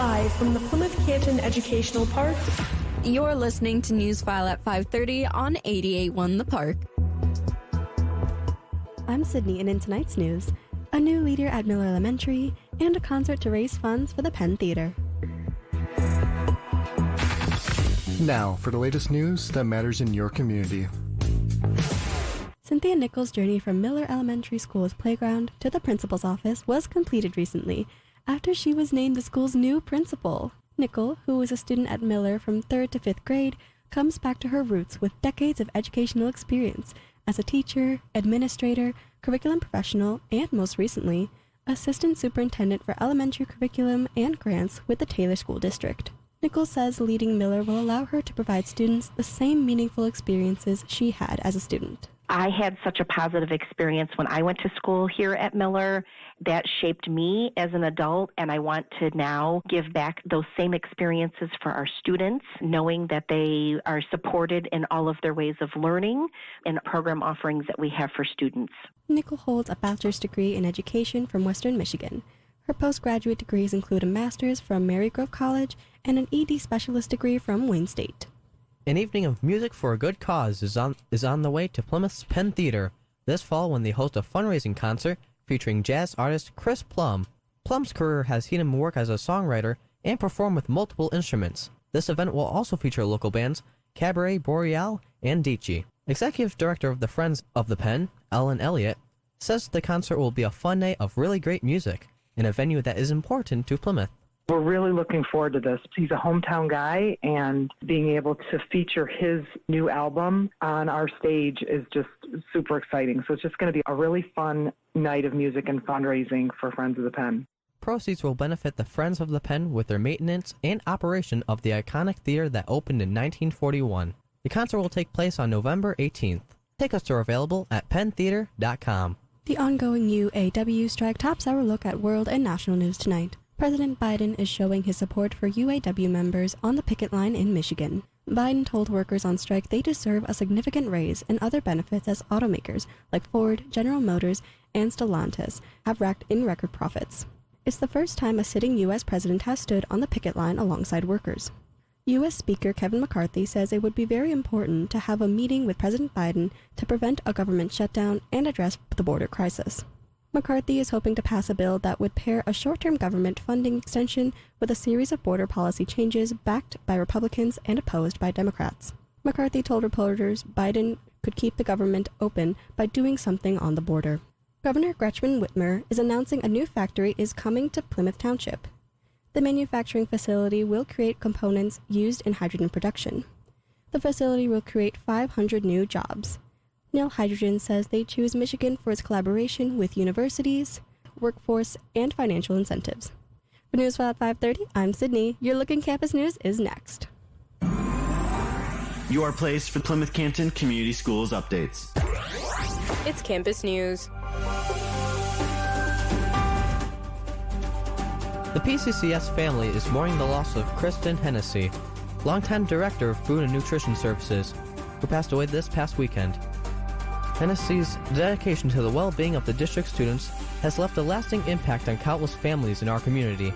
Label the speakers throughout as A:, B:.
A: Live from the Plymouth Canton Educational Park.
B: You're listening to Newsfile at 5:30 on 88.1 The Park.
C: I'm Sydney, and in tonight's news, a new leader at Miller Elementary and a concert to raise funds for the Penn Theater.
D: Now, for the latest news that matters in your community.
C: Cynthia Nichols' journey from Miller Elementary School's playground to the principal's office was completed recently after she was named the school's new principal. Nichols, who was a student at Miller from 3rd to 5th grade, comes back to her roots with decades of educational experience as a teacher, administrator, curriculum professional, and most recently, assistant superintendent for elementary curriculum and grants with the Taylor School District. Nichols says leading Miller will allow her to provide students the same meaningful experiences she had as a student.
E: I had such a positive experience when I went to school here at Miller that shaped me as an adult, and I want to now give back those same experiences for our students, knowing that they are supported in all of their ways of learning and program offerings that we have for students.
C: Nichols holds a bachelor's degree in education from Western Michigan. Her postgraduate degrees include a master's from Marygrove College and an ED specialist degree from Wayne State.
F: An evening of music for a good cause is on the way to Plymouth's Penn Theater this fall when they host a fundraising concert featuring jazz artist Chris Plum. Plum's career has seen him work as a songwriter and perform with multiple instruments. This event will also feature local bands Cabaret Boreal and Dici. Executive Director of the Friends of the Penn, Ellen Elliott, says the concert will be a fun night of really great music in a venue that is important to Plymouth.
G: We're really looking forward to this. He's a hometown guy, and being able to feature his new album on our stage is just super exciting. So it's just going to be a really fun night of music and fundraising for Friends of the Penn.
F: Proceeds will benefit the Friends of the Penn with their maintenance and operation of the iconic theater that opened in 1941. The concert will take place on November 18th. Tickets are available at penntheater.com.
C: The ongoing UAW strike tops our look at world and national news tonight. President Biden is showing his support for UAW members on the picket line in Michigan. Biden told workers on strike they deserve a significant raise and other benefits as automakers like Ford, General Motors, and Stellantis have racked in record profits. It's the first time a sitting U.S. president has stood on the picket line alongside workers. U.S. Speaker Kevin McCarthy says it would be very important to have a meeting with President Biden to prevent a government shutdown and address the border crisis. McCarthy is hoping to pass a bill that would pair a short-term government funding extension with a series of border policy changes backed by Republicans and opposed by Democrats. McCarthy told reporters Biden could keep the government open by doing something on the border. Governor Gretchen Whitmer is announcing a new factory is coming to Plymouth Township. The manufacturing facility will create components used in hydrogen production. The facility will create 500 new jobs. Nil Hydrogen says they choose Michigan for its collaboration with universities, workforce, and financial incentives. For Newsfile at 5:30, I'm Sydney. Your Look in Campus News is next.
H: Your place for Plymouth Canton Community Schools updates.
I: It's Campus News.
F: The P-CCS family is mourning the loss of Kristen Hennessy, longtime director of Food and Nutrition Services, who passed away this past weekend. Hennessy's dedication to the well-being of the district students has left a lasting impact on countless families in our community.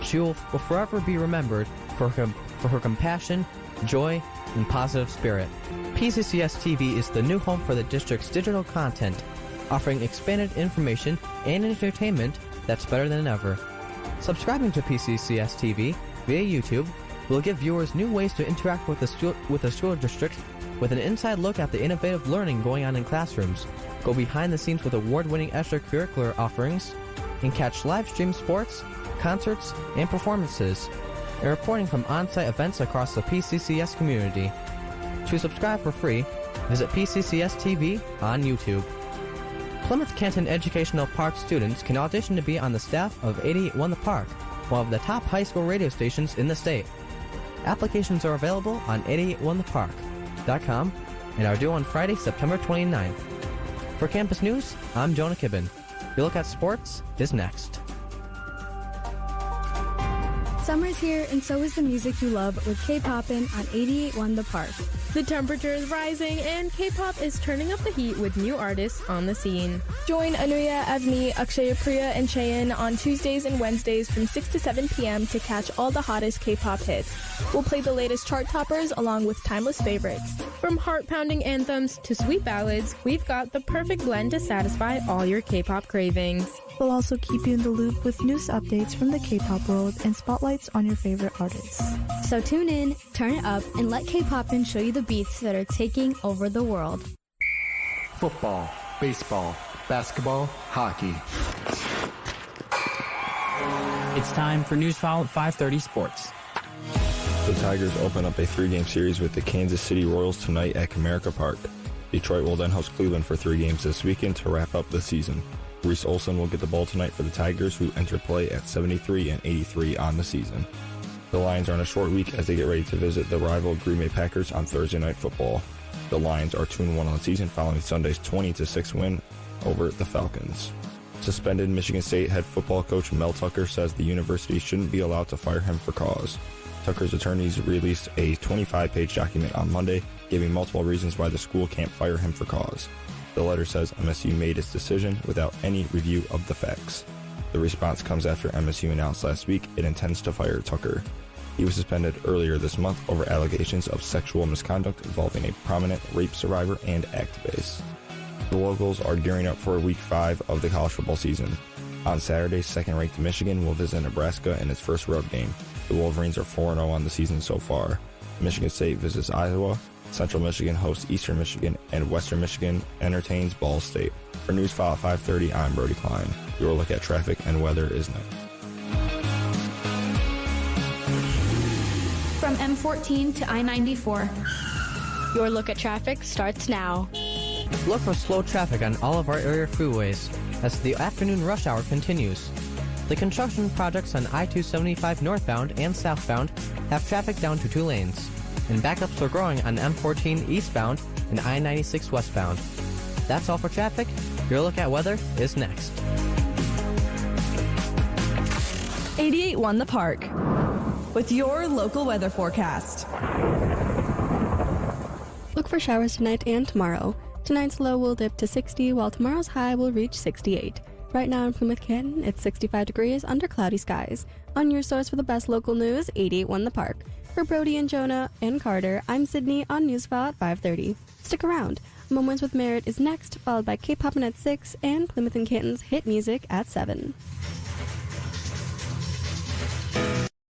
F: She will forever be remembered for her compassion, joy, and positive spirit. P-CCS TV is the new home for the district's digital content, offering expanded information and entertainment that's better than ever. Subscribing to P-CCS TV via YouTube will give viewers new ways to interact with the school district with an inside look at the innovative learning going on in classrooms, go behind the scenes with award-winning extracurricular offerings, and catch live-stream sports, concerts, and performances, and reporting from on-site events across the P-CCS community. To subscribe for free, visit P-CCS TV on YouTube. Plymouth Canton Educational Park students can audition to be on the staff of 88.1 The Park, one of the top high school radio stations in the state. Applications are available on 88.1thepark.com and are due on Friday, September 29th. For Campus News, I'm Jonah Kibben. Your Look at Sports is next.
J: Summer's here, and so is the music you love with K-Poppin' on 88.1 The Park.
I: The temperature is rising, and K-pop is turning up the heat with new artists on the scene.
A: Join Anuya, Avni, Akshaya Priya, and Cheyenne on Tuesdays and Wednesdays from 6 to 7 p.m. to catch all the hottest K-pop hits. We'll play the latest chart toppers along with timeless favorites.
I: From heart-pounding anthems to sweet ballads, we've got the perfect blend to satisfy all your K-pop cravings.
K: We'll also keep you in the loop with news updates from the K-pop world and spotlights on your favorite artists.
J: So tune in, turn it up, and let K-Poppin' show you the beats that are taking over the world.
D: Football, baseball, basketball, hockey.
L: It's time for Newsfile at 5:30 Sports.
M: The Tigers open up a 3-game series with the Kansas City Royals tonight at Comerica Park. Detroit will then host Cleveland for 3 games this weekend to wrap up the season. Reese Olson will get the ball tonight for the Tigers, who enter play at 73 and 83 on the season. The Lions are on a short week as they get ready to visit the rival Green Bay Packers on Thursday Night Football. The Lions are 2-1 on the season following Sunday's 20-6 win over the Falcons. Suspended Michigan State head football coach Mel Tucker says the university shouldn't be allowed to fire him for cause. Tucker's attorneys released a 25-page document on Monday, giving multiple reasons why the school can't fire him for cause. The letter says MSU made its decision without any review of the facts. The response comes after MSU announced last week it intends to fire Tucker. He was suspended earlier this month over allegations of sexual misconduct involving a prominent rape survivor and activist. The Locals are gearing up for Week 5 of the college football season. On Saturday, second-ranked Michigan will visit Nebraska in its first road game. The Wolverines are 4-0 on the season so far. Michigan State visits Iowa. Central Michigan hosts Eastern Michigan, and Western Michigan entertains Ball State. For Newsfile at 5:30, I'm Brody Klein. Your look at traffic and weather is next.
J: From M14 to I-94.
A: Your look at traffic starts now.
F: Look for slow traffic on all of our area freeways as the afternoon rush hour continues. The construction projects on I-275 northbound and southbound have traffic down to 2 lanes, and backups are growing on M14 eastbound and I-96 westbound. That's all for traffic. Your look at weather is next.
N: 88.1 The Park with your local weather forecast.
C: Look for showers tonight and tomorrow. Tonight's low will dip to 60, while tomorrow's high will reach 68. Right now in Plymouth, Canton, it's 65 degrees under cloudy skies. On your source for the best local news, 88.1 The Park. For Brody and Jonah and Carter, I'm Sydney on Newsfile at 5:30. Stick around. Moments with Merit is next, followed by K-Poppin' at 6 and Plymouth and Canton's hit music at 7.